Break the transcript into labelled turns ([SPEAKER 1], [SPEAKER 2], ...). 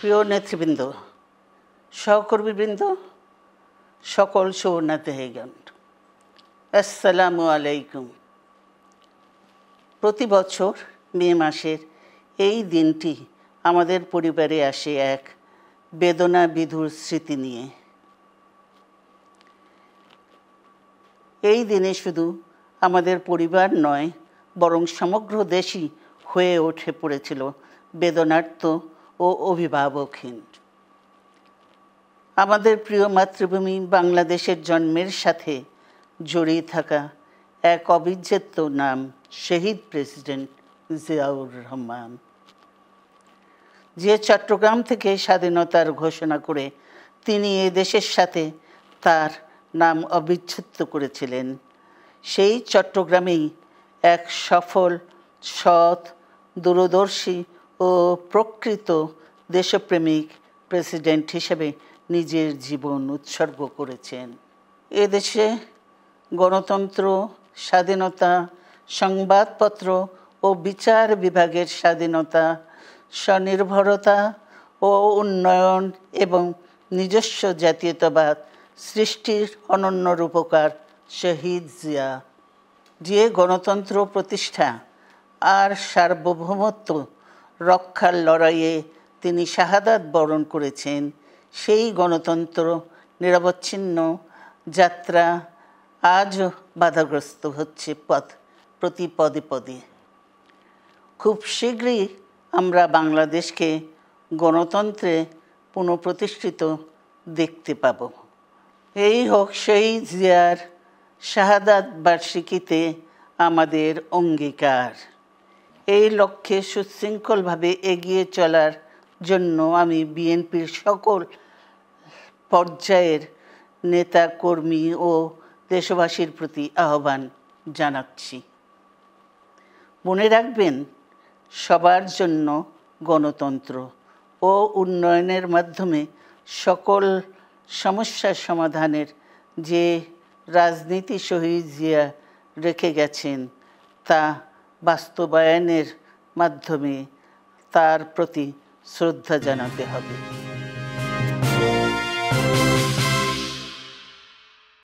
[SPEAKER 1] প্রিয় নেতৃবৃন্দ, সহকর্মীবৃন্দ, সকল শরণার্থীগণ, আসসালামু আলাইকুম। প্রতি বছর মে মাসের এই দিনটি আমাদের পরিবারে আসে এক বেদনা বিধুর স্মৃতি নিয়ে। এই দিনে শুধু আমাদের পরিবার নয়, বরং সমগ্র দেশই হয়ে উঠে পড়েছিল বেদনার্ত ও অভিভাবকহীন। আমাদের প্রিয় মাতৃভূমি বাংলাদেশের জন্মের সাথে জড়িয়ে থাকা এক অবিচ্ছেদ্য নাম শহীদ প্রেসিডেন্ট জিয়াউর রহমান, যে চট্টগ্রাম থেকে স্বাধীনতার ঘোষণা করে তিনি এ দেশের সাথে তার নাম অবিচ্ছেদ্য করেছিলেন। সেই চট্টগ্রামেই এক সফল, সৎ, দূরদর্শী ও প্রকৃত দেশপ্রেমিক প্রেসিডেন্ট হিসেবে নিজের জীবন উৎসর্গ করেছেন। এদেশে গণতন্ত্র, স্বাধীনতা, সংবাদপত্র ও বিচার বিভাগের স্বাধীনতা, স্বনির্ভরতা ও উন্নয়ন এবং নিজস্ব জাতীয়তাবাদ সৃষ্টির অনন্য রূপকার শহীদ জিয়া, যে গণতন্ত্র প্রতিষ্ঠা আর সার্বভৌমত্ব রক্ষার লড়াইয়ে তিনি শাহাদাত বরণ করেছেন, সেই গণতন্ত্র নিরবচ্ছিন্ন যাত্রা আজও বাধাগ্রস্ত হচ্ছে প্রতি পদে পদে। খুব শীঘ্রই আমরা বাংলাদেশকে গণতন্ত্রে পুনঃপ্রতিষ্ঠিত দেখতে পাব। এই হোক শহীদ জিয়ার শাহাদাত বার্ষিকীতে আমাদের অঙ্গীকার। এই লক্ষ্যে সুশৃঙ্খলভাবে এগিয়ে চলার জন্য আমি বিএনপির সকল পর্যায়ের নেতা কর্মী ও দেশবাসীর প্রতি আহ্বান জানাচ্ছি। মনে রাখবেন, সবার জন্য গণতন্ত্র ও উন্নয়নের মাধ্যমে সকল সমস্যার সমাধানের যে রাজনীতি শহীদ জিয়া রেখে গেছেন, তা বাস্তবায়নের মাধ্যমে তার প্রতি শ্রদ্ধা জানাতে হবে।